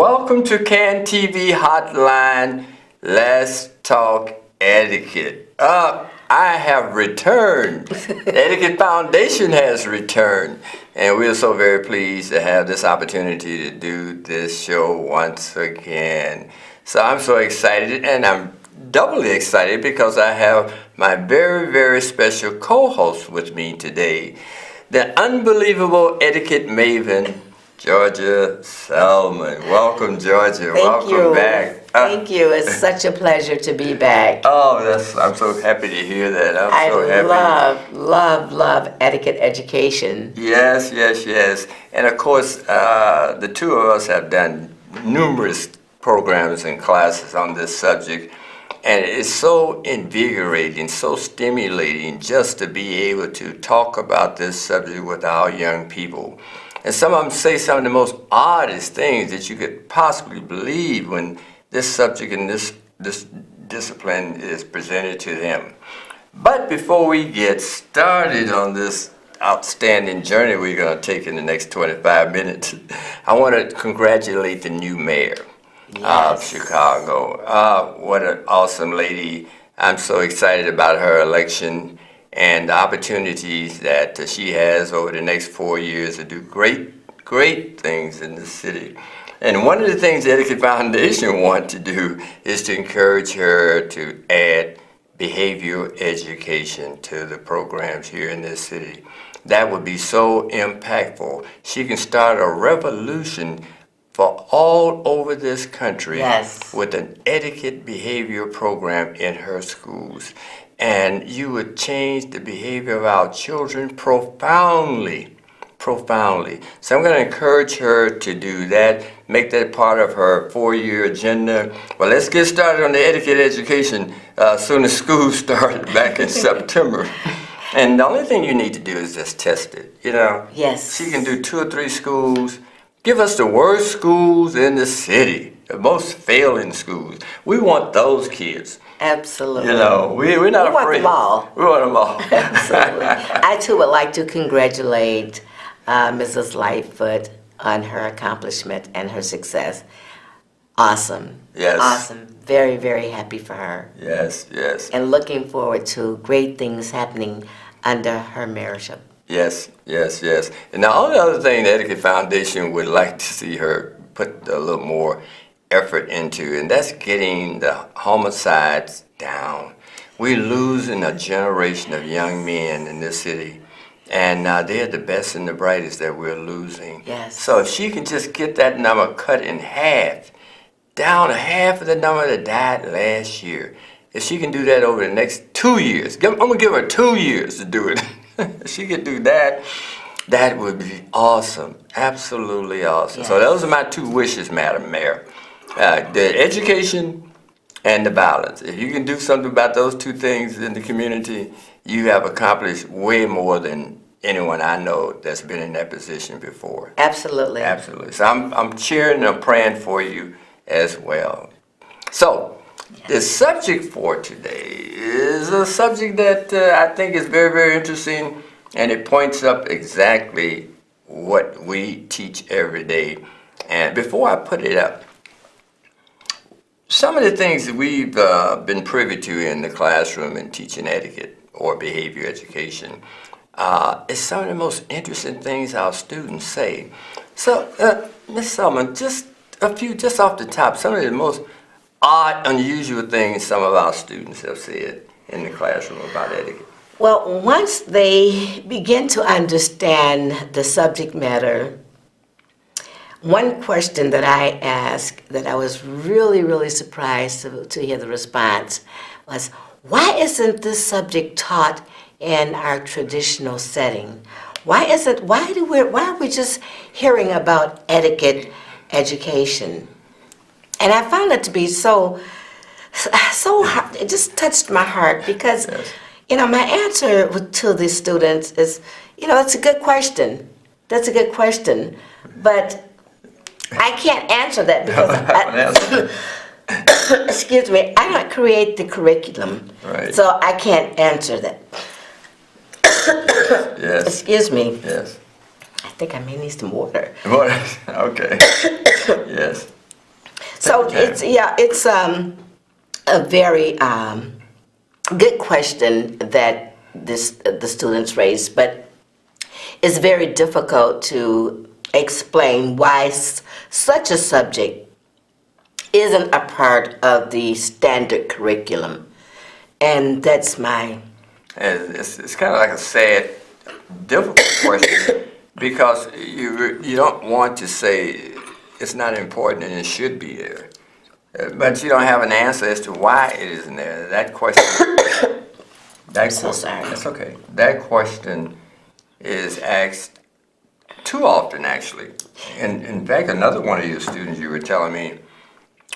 Welcome to CAN TV Hotline. Let's talk etiquette. I have returned. The Etiquette Foundation has returned. And we're so very pleased to have this opportunity to do this show once again. So I'm so excited, and I'm doubly excited because I have my very, very special co-host with me today, the unbelievable etiquette maven, Georgia Selman. Welcome, Georgia. Welcome back. Thank you. It's such a pleasure to be back. I'm so happy to hear that. I love etiquette education. Yes. And of course, the two of us have done numerous programs and classes on this subject. And it's so invigorating, so stimulating just to be able to talk about this subject with our young people. And some of them say some of the most oddest things that you could possibly believe when this subject and this discipline is presented to them. But before we get started on this outstanding journey we're going to take in the next 25 minutes, I want to congratulate the new mayor of Chicago. What an awesome lady. I'm so excited about her election and the opportunities that she has over the next 4 years to do great things in the city. And one of the things the Etiquette Foundation wants to do is to encourage her to add behavioral education to the programs here in this city. That would be so impactful. She can start a revolution for all over this country with an etiquette behavior program in her schools. And you would change the behavior of our children profoundly. So I'm going to encourage her to do that, make that part of her 4-year agenda. Well, let's get started on the etiquette education as soon as school started back in September. And the only thing you need to do is just test it, Yes. She can do 2 or 3 schools. Give us the worst schools in the city, the most failing schools. We want those kids. Absolutely. We're not afraid. We want them all. Absolutely. I too would like to congratulate Mrs. Lightfoot on her accomplishment and her success. Awesome. Yes. Awesome. Very, very happy for her. Yes. And looking forward to great things happening under her mayorship. Yes. And the only other thing the Etiquette Foundation would like to see her put a little more effort into, and that's getting the homicides down. We're losing a generation of young men in this city, and they're the best and the brightest that we're losing. Yes. So if she can just get that number cut in half, down to half of the number that died last year, if she can do that over the next 2 years, I'm going to give her 2 years to do it. If she could do that, that would be awesome. Absolutely awesome. Yes. So those are my 2 wishes, Madam Mayor. The education and the violence. If you can do something about those 2 things in the community, you have accomplished way more than anyone I know that's been in that position before. Absolutely. So I'm cheering and I'm praying for you as well. So the subject for today is a subject that I think is very, very interesting, and it points up exactly what we teach every day. And before I put it up, some of the things that we've been privy to in the classroom in teaching etiquette or behavior education is some of the most interesting things our students say. So, Ms. Selman, just a few, just off the top, some of the most odd, unusual things some of our students have said in the classroom about etiquette. Well, once they begin to understand the subject matter, one question that I asked that I was really, really surprised to hear the response was, why isn't this subject taught in our traditional setting? Why are we just hearing about etiquette education? And I found it to be so hard. It just touched my heart because, my answer to the students is, it's a good question. That's a good question. But I can't answer that because excuse me, I don't create the curriculum. Right. So I can't answer that. Yes. Excuse me. Yes. I think I may need some water. Okay. Yes. So it's a very good question that the students raised, but it's very difficult to explain why such a subject isn't a part of the standard curriculum, and that's my. And it's kind of like a sad, difficult question because you don't want to say it's not important and it should be there. But you don't have an answer as to why it isn't there. That question, I'm so sorry. that's okay. That question is asked too often, actually. And in fact, another one of your students you were telling me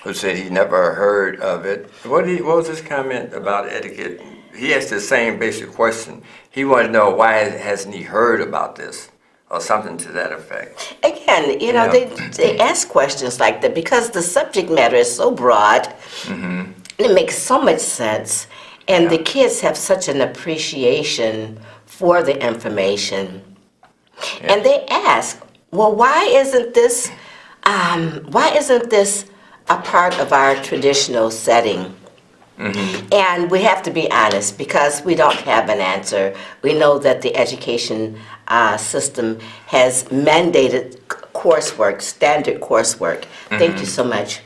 who said he never heard of it. What was his comment about etiquette? He asked the same basic question. He wanted to know why hasn't he heard about this or something to that effect. Again, Yeah. they ask questions like that because the subject matter is so broad, and it makes so much sense, and the kids have such an appreciation for the information. Yeah. And they ask, well, why isn't this a part of our traditional setting? And we have to be honest because we don't have an answer. We know that the education system has mandated coursework, standard coursework. Thank you so much.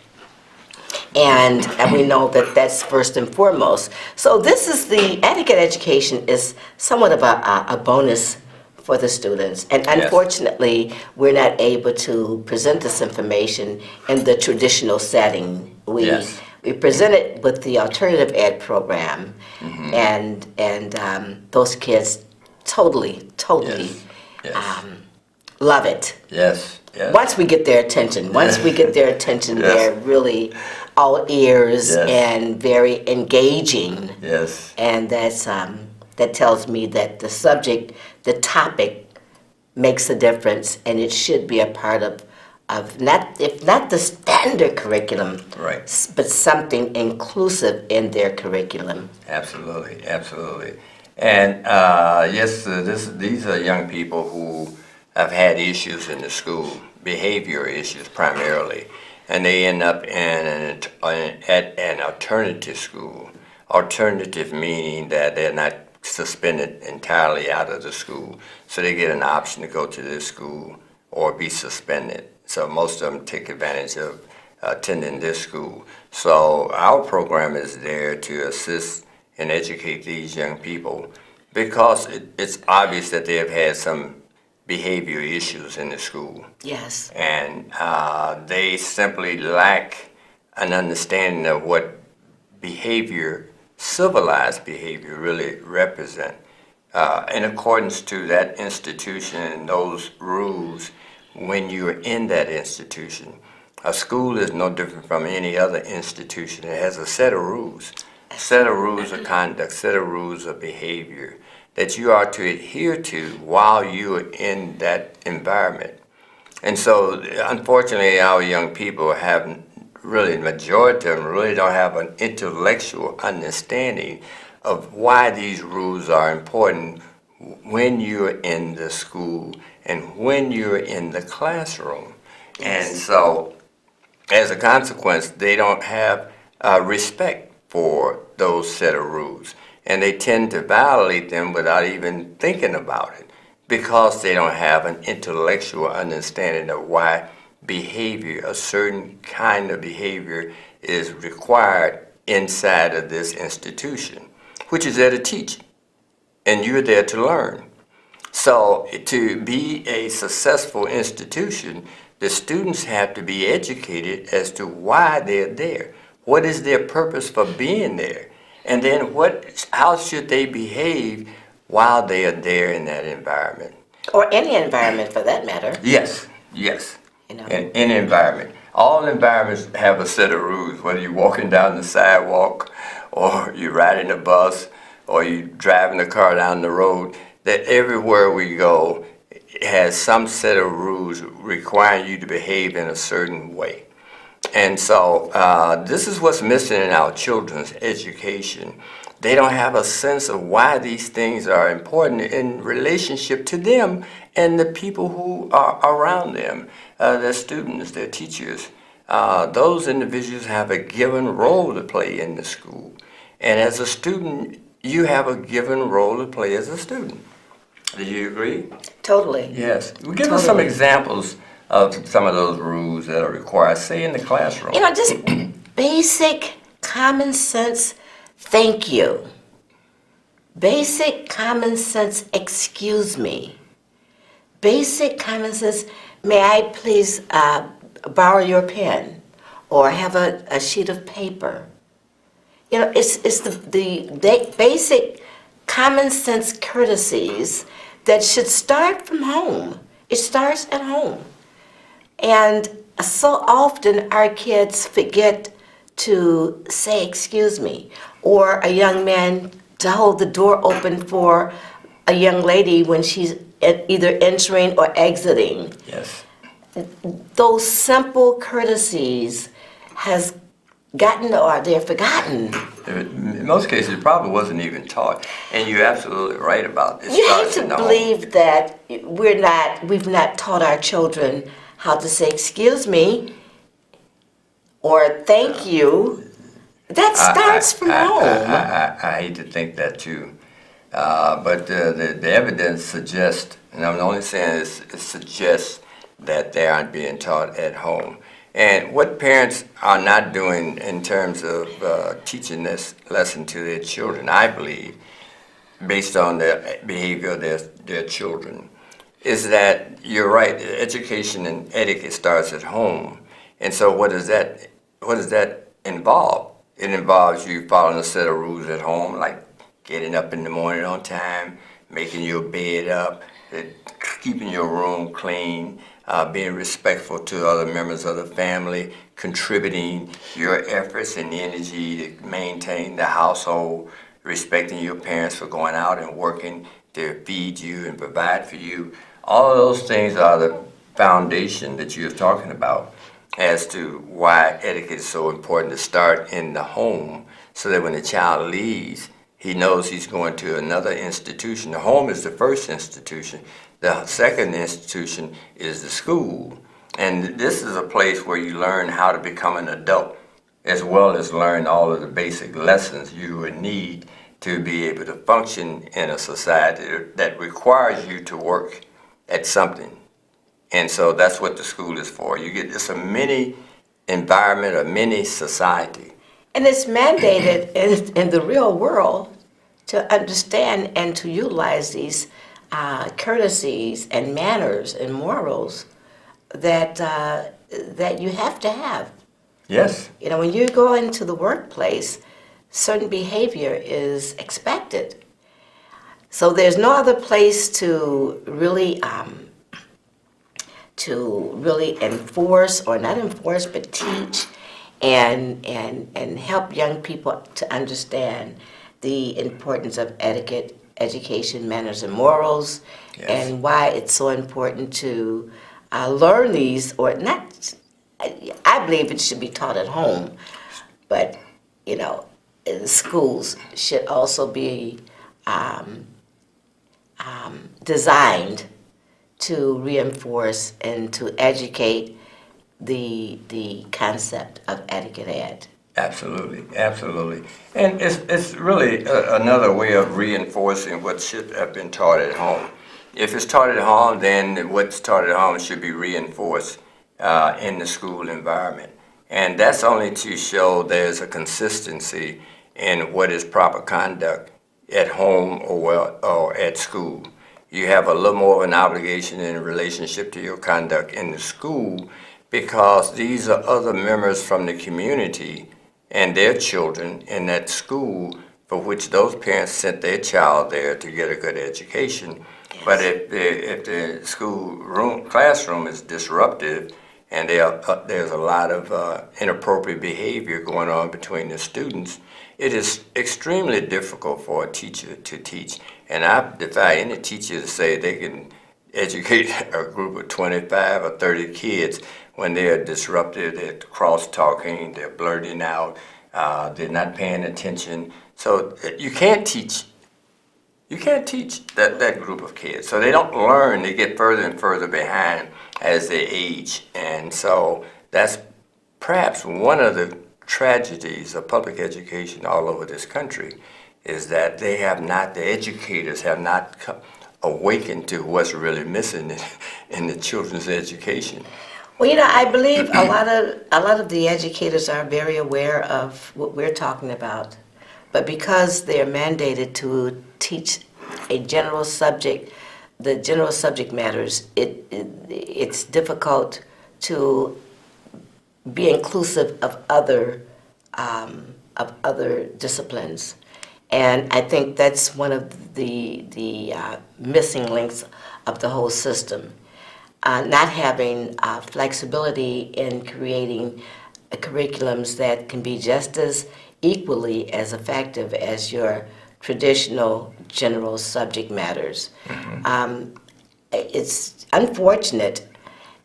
And we know that that's first and foremost. So this is the etiquette education is somewhat of a bonus for the students. And Yes. unfortunately, we're not able to present this information in the traditional setting. Yes. We present it with the alternative ed program, and those kids totally Yes. Yes. love it. Yes. Yes. Once we get their attention, Yes. they're really all ears Yes. and very engaging. Yes. And that tells me that the subject, the topic, makes a difference, and it should be a part of not if not the standard curriculum, Right. but something inclusive in their curriculum. Absolutely, absolutely. And yes, these are young people who have had issues in the school, behavior issues primarily, and they end up at an alternative school. Alternative meaning that they're not suspended entirely out of the school, so they get an option to go to this school or be suspended. So most of them take advantage of attending this school. So our program is there to assist and educate these young people because it's obvious that they have had some behavior issues in the school. Yes. And they simply lack an understanding of what behavior, civilized behavior, really represent. In accordance to that institution and those rules, when you're in that institution, a school is no different from any other institution. It has a set of rules, set of rules of conduct, set of rules of behavior that you are to adhere to while you are in that environment. And so, unfortunately, our young people have really, the majority of them really don't have an intellectual understanding of why these rules are important when you're in the school and when you're in the classroom. And so, as a consequence, they don't have respect for those set of rules. And they tend to violate them without even thinking about it because they don't have an intellectual understanding of why behavior, a certain kind of behavior, is required inside of this institution, which is there to teach, and you're there to learn. So to be a successful institution, the students have to be educated as to why they're there. What is their purpose for being there? And then how should they behave while they are there in that environment? Or any environment for that matter. Yes, yes. You know. In any environment. All environments have a set of rules, whether you're walking down the sidewalk or you're riding a bus or you're driving a car down the road, that everywhere we go it has some set of rules requiring you to behave in a certain way. And so this is what's missing in our children's education. They don't have a sense of why these things are important in relationship to them and the people who are around them, their students, their teachers. those individuals have a given role to play in the school. And as a student, you have a given role to play as a student. Do you agree? Totally. Yes. Well, give us some examples of some of those rules that are required, say in the classroom. You know, just basic common sense, thank you. Basic common sense, excuse me. Basic common sense, may I please borrow your pen or have a sheet of paper? You know, it's the basic common sense courtesies that should start from home. It starts at home. And so often our kids forget to say, excuse me, or a young man to hold the door open for a young lady when she's either entering or exiting. Yes. Those simple courtesies has gotten or they're forgotten. In most cases, it probably wasn't even taught, and you're absolutely right about this. You hate to believe that we've not taught our children how to say excuse me or thank you. That starts from home. I hate to think that too, but the evidence suggests, and I'm only saying it suggests that they aren't being taught at home. And what parents are not doing in terms of teaching this lesson to their children, I believe, based on the behavior of their children, is that you're right, education and etiquette starts at home. And so what does that involve? It involves you following a set of rules at home, like getting up in the morning on time, making your bed up, keeping your room clean, being respectful to other members of the family, contributing your efforts and energy to maintain the household, respecting your parents for going out and working to feed you and provide for you. All of those things are the foundation that you're talking about as to why etiquette is so important to start in the home, so that when the child leaves, he knows he's going to another institution. The home is the first institution. The second institution is the school. And this is a place where you learn how to become an adult, as well as learn all of the basic lessons you would need to be able to function in a society that requires you to work at something. And so that's what the school is for. It's a mini environment, a mini society. And it's mandated in the real world to understand and to utilize these courtesies and manners and morals that you have to have. Yes. You know, when you go into the workplace, certain behavior is expected. So there's no other place to really enforce, or not enforce, but teach and help young people to understand the importance of etiquette, education, manners, and morals, Yes. and why it's so important to learn these, or not. I believe it should be taught at home, but you know, schools should also be designed to reinforce and to educate the concept of etiquette ed. Absolutely, absolutely. And it's really another way of reinforcing what should have been taught at home. If it's taught at home, then what's taught at home should be reinforced in the school environment. And that's only to show there's a consistency in what is proper conduct at home or at school. You have a little more of an obligation in relationship to your conduct in the school, because these are other members from the community and their children in that school for which those parents sent their child there to get a good education. Yes. But if the classroom is disruptive, and there's a lot of inappropriate behavior going on between the students, it is extremely difficult for a teacher to teach. And I defy any teacher to say they can educate a group of 25 or 30 kids when they're disruptive, they're cross-talking, they're blurting out, they're not paying attention. So you can't teach that group of kids. So they don't learn, they get further and further behind as they age. And so that's perhaps one of the tragedies of public education all over this country is that the educators have not awakened to what's really missing in the children's education. Well, I believe a lot of the educators are very aware of what we're talking about, but because they're mandated to teach a general subject, the general subject matters, it's difficult to be inclusive of other disciplines. And I think that's one of the missing links of the whole system. Not having flexibility in creating curriculums that can be just as equally as effective as your traditional general subject matters. It's unfortunate,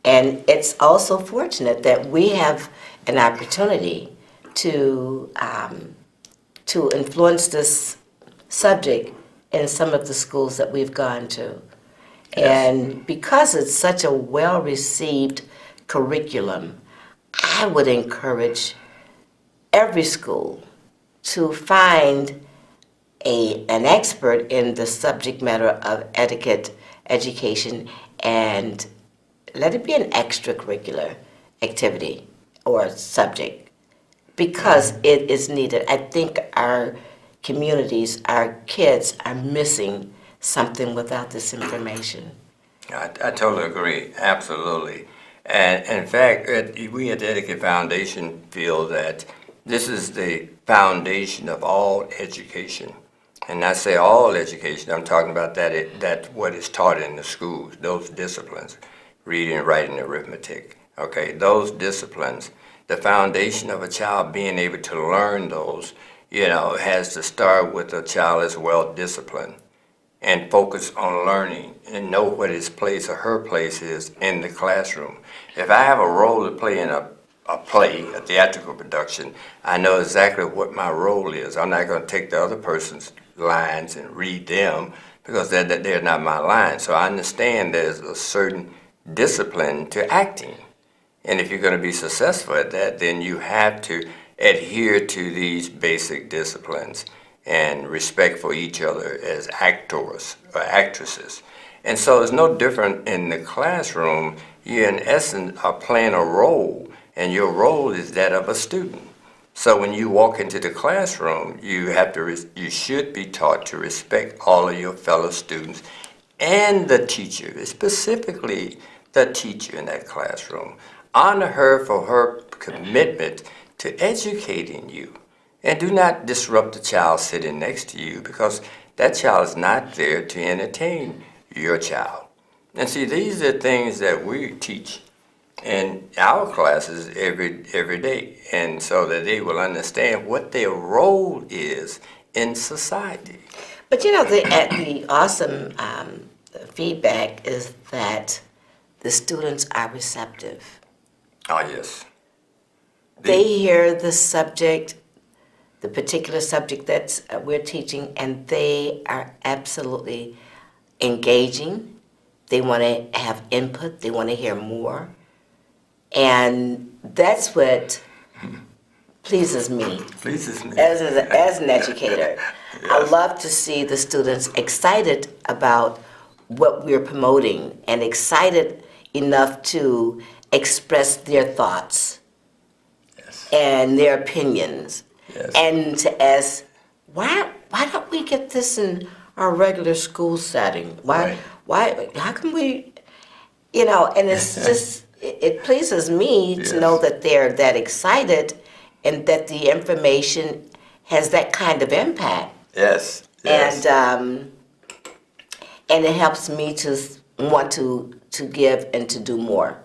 and it's also fortunate that we have an opportunity to influence this subject in some of the schools that we've gone to. Yes. And because it's such a well-received curriculum, I would encourage every school to find an expert in the subject matter of etiquette education and let it be an extracurricular activity or subject because it is needed. I think our communities, our kids are missing something without this information. I totally agree, absolutely. And in fact, we at the Etiquette Foundation feel that this is the foundation of all education. And I say all education, I'm talking about that what is taught in the schools, those disciplines, reading, writing, arithmetic, okay, those disciplines, the foundation of a child being able to learn those, has to start with a child as well disciplined and focus on learning and know what his place or her place is in the classroom. If I have a role to play in a play, a theatrical production, I know exactly what my role is. I'm not going to take the other person's lines and read them because they're not my lines. So I understand there's a certain discipline to acting. And if you're going to be successful at that, then you have to adhere to these basic disciplines and respect for each other as actors or actresses. And so it's no different in the classroom. You, in essence, are playing a role, and your role is that of a student. So when you walk into the classroom, you should be taught to respect all of your fellow students and the teacher, specifically the teacher in that classroom. Honor her for her commitment to educating you. And do not disrupt the child sitting next to you because that child is not there to entertain your child. And see, these are things that we teach in our classes every day, and so that they will understand what their role is in society. But the awesome feedback is that the students are receptive. Oh, yes. They hear the subject, the particular subject that we're teaching, and they are absolutely engaging. They want to have input. They want to hear more. And that's what pleases me Pleases me. as an educator. Yes. I love to see the students excited about what we're promoting and excited enough to express their thoughts Yes. and their opinions. Yes. And to ask, why don't we get this in our regular school setting? How can we, and it's just, it pleases me Yes. to know that they're that excited and that the information has that kind of impact. Yes. Yes. And it helps me to want to give and to do more.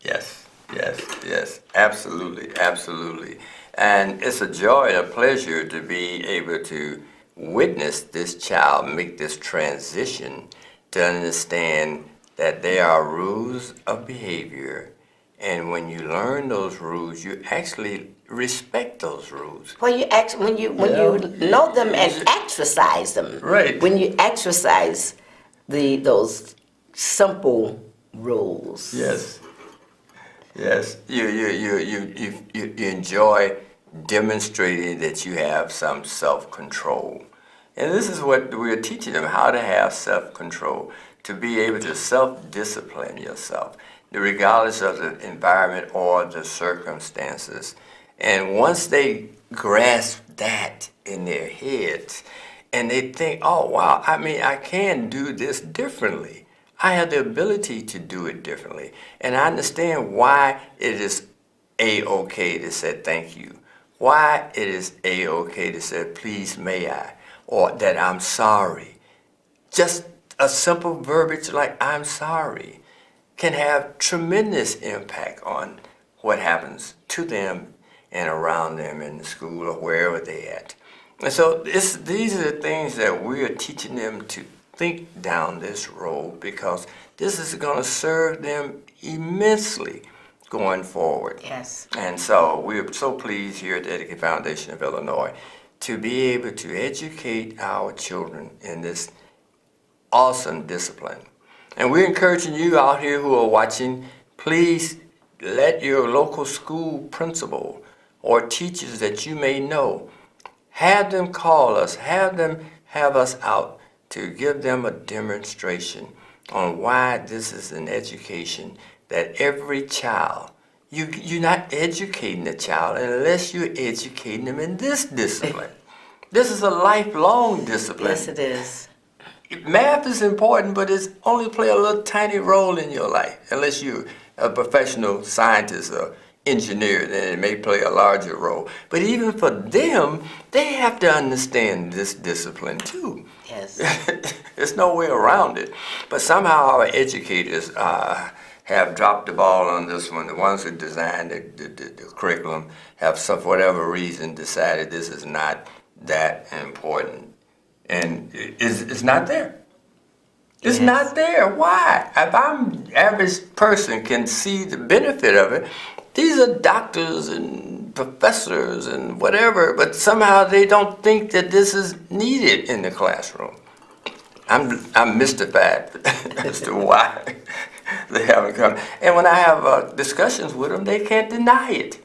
Yes, yes, yes, absolutely, absolutely. And it's a joy and a pleasure to be able to witness this child make this transition to understand that there are rules of behavior. And when you learn those rules, you actually respect those rules. Well, when you know them and exercise them. Right. When you exercise those simple rules. Yes. Yes, you enjoy demonstrating that you have some self-control. And this is what we're teaching them, how to have self-control, to be able to self-discipline yourself, regardless of the environment or the circumstances. And once they grasp that in their heads, and they think, oh, wow, I mean, I can do this differently. I have the ability to do it differently. And I understand why it is A-OK to say thank you, why it is A-OK to say please may I, or that I'm sorry. Just a simple verbiage like I'm sorry can have tremendous impact on what happens to them and around them in the school or wherever they're at. And so these are the things that we're teaching them to think down this road, because this is going to serve them immensely going forward. Yes. And so we're so pleased here at the Etiquette Foundation of Illinois to be able to educate our children in this awesome discipline. And we're encouraging you out here who are watching, please let your local school principal or teachers that you may know, have them call us, have them have us out to give them a demonstration on why this is an education that every child, you're not educating the child unless you're educating them in this discipline. This is a lifelong discipline. Yes, it is. Math is important, but it's only play a little tiny role in your life. Unless you're a professional scientist or engineer, then it may play a larger role. But even for them, they have to understand this discipline too. Yes. There's no way around it. But somehow our educators have dropped the ball on this one. The ones who designed the curriculum have, for whatever reason, decided this is not that important. And it's not there. It's not there. Why? If I'm average person can see the benefit of it, these are doctors and professors and whatever, but somehow they don't think that this is needed in the classroom. I'm mystified as to why they haven't come. And when I have discussions with them, they can't deny it.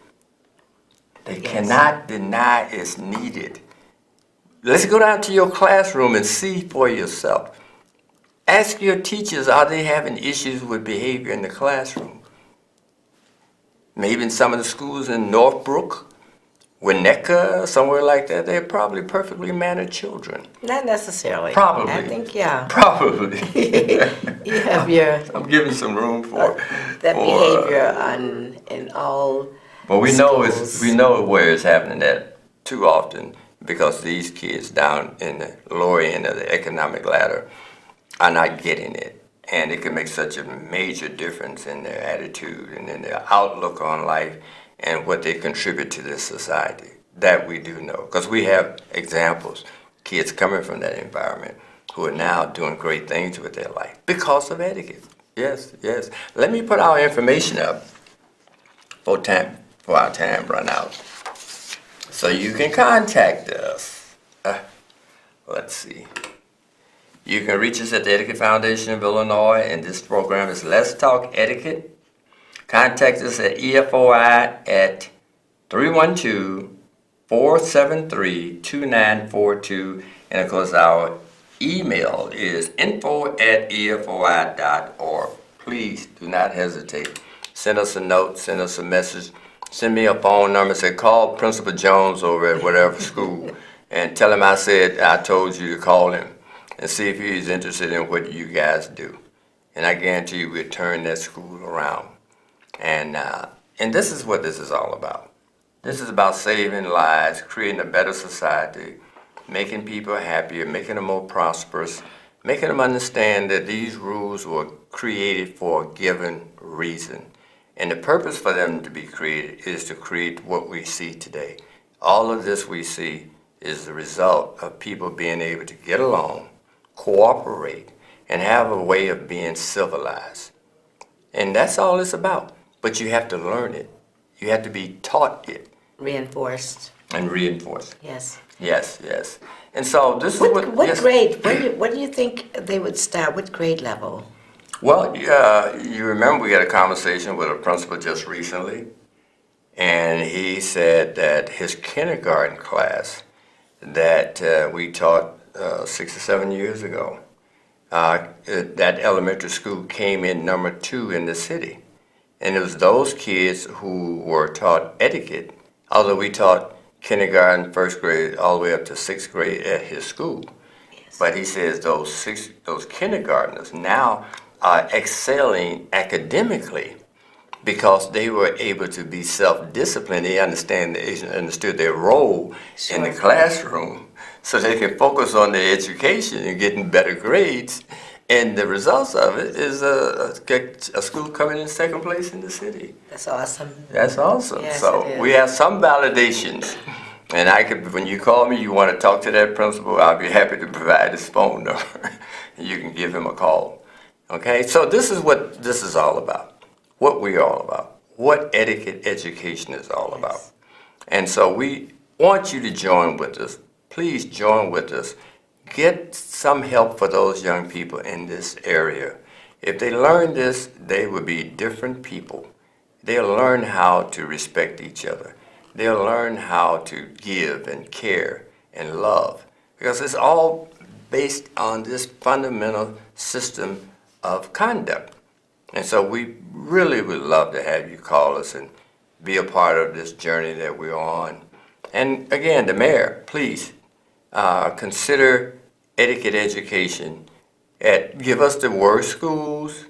They cannot deny it's needed. Let's go down to your classroom and see for yourself. Ask your teachers, are they having issues with behavior in the classroom? Maybe in some of the schools in Northbrook, Winnetka, somewhere like that, they're probably perfectly mannered children. Not necessarily. Probably. I think, yeah. Probably. You have your I'm giving some room for that behavior in all. But we schools. know where it's happening at too often, because these kids down in the lower end of the economic ladder are not getting it. And it can make such a major difference in their attitude and in their outlook on life and what they contribute to this society. That we do know, because we have examples, kids coming from that environment who are now doing great things with their life because of etiquette. Yes, yes. Let me put our information up for our time run out, so you can contact us. Let's see. You can reach us at the Etiquette Foundation of Illinois, and this program is Let's Talk Etiquette. Contact us at EFOI at 312-473-2942, and of course our email is info@efoi.org. Please do not hesitate. Send us a note, send us a message, send me a phone number, say call Principal Jones over at whatever school and tell him I told you to call him, and see if he's interested in what you guys do. And I guarantee you we'll turn that school around. And this is what this is all about. This is about saving lives, creating a better society, making people happier, making them more prosperous, making them understand that these rules were created for a given reason. And the purpose for them to be created is to create what we see today. All of this we see is the result of people being able to get along, cooperate, and have a way of being civilized. And that's all it's about. But you have to learn it. You have to be taught it. Reinforced. And reinforced. Yes. Yes, yes. And so this is What yes. grade? What do you think they would start? What grade level? Well, you remember we had a conversation with a principal just recently, and he said that his kindergarten class that we taught 6 or 7 years ago, that elementary school came in #2 in the city. And it was those kids who were taught etiquette, although we taught kindergarten, first grade, all the way up to sixth grade at his school. Yes. But he says those kindergartners now are excelling academically because they were able to be self-disciplined. They understood their role in the Sure. classroom, so they can focus on their education and getting better grades. And the results of it is a school coming in second place in the city. That's awesome. That's awesome. Yes, So it is. we have some validations. And I could, when you call me, you want to talk to that principal, I'll be happy to provide his phone number. You can give him a call. Okay, so this is what this is all about, what we're all about, what etiquette education is all about. And so we want you to join with us. Please join with us. Get some help for those young people in this area. If they learn this, they will be different people. They'll learn how to respect each other. They'll learn how to give and care and love, because it's all based on this fundamental system of conduct. And so we really would love to have you call us and be a part of this journey that we're on. And again, the mayor, please consider etiquette education. Give us the worst schools.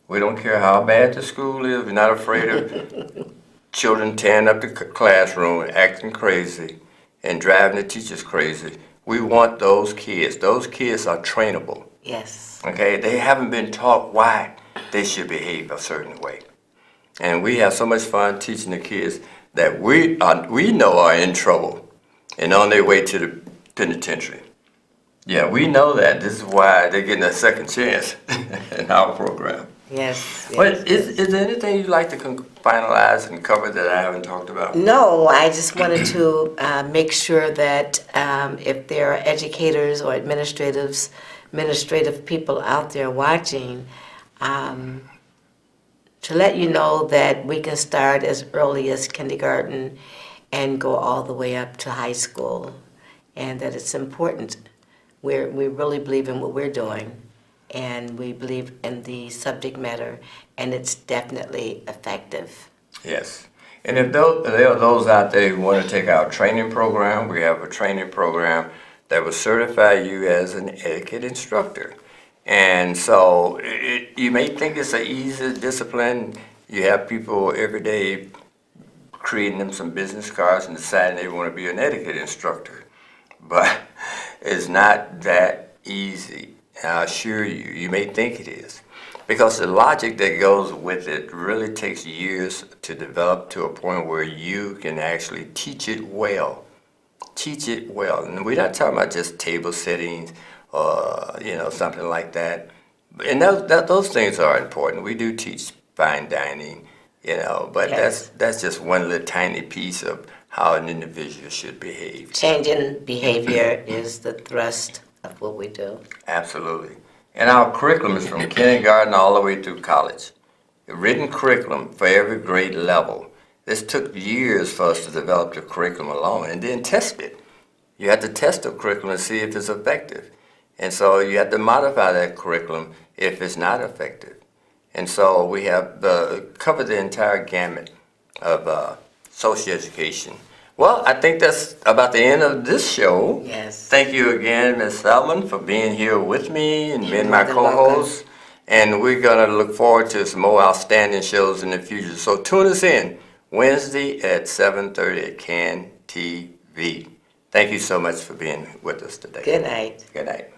We don't care how bad the school is. We're not afraid of children tearing up the classroom and acting crazy and driving the teachers crazy. We want those kids. Those kids are trainable. Yes. Okay, they haven't been taught why they should behave a certain way. And we have so much fun teaching the kids that we know are in trouble and on their way to the penitentiary. Yeah, we know that. This is why they're getting a second chance in our program. Yes. But is there anything you'd like to finalize and cover that I haven't talked about? No, I just wanted to make sure that if there are educators or administrative people out there watching, to let you know that we can start as early as kindergarten and go all the way up to high school, and that it's important. We really believe in what we're doing, and we believe in the subject matter, and it's definitely effective. Yes. And if there are those out there who want to take our training program, we have a training program that will certify you as an etiquette instructor. And so you may think it's an easy discipline. You have people every day creating them some business cards and deciding they want to be an etiquette instructor. But it's not that easy. I assure you, you may think it is. Because the logic that goes with it really takes years to develop to a point where you can actually teach it well. Teach it well. And we're not talking about just table settings or, something like that. And those things are important. We do teach fine dining, but Yes. that's just one little tiny piece of how an individual should behave. Changing behavior is the thrust of what we do. Absolutely. And our curriculum is from kindergarten all the way through college. A written curriculum for every grade level. This took years for us to develop the curriculum alone and then test it. You have to test the curriculum and see if it's effective. And so you have to modify that curriculum if it's not effective. And so we have covered the entire gamut of social education. Well, I think that's about the end of this show. Yes. Thank you again, Ms. Selman, for being here with me and being my You're welcome. co-host. And we're going to look forward to some more outstanding shows in the future. So tune us in Wednesday at 7:30 at CAN TV. Thank you so much for being with us today. Good night. Good night.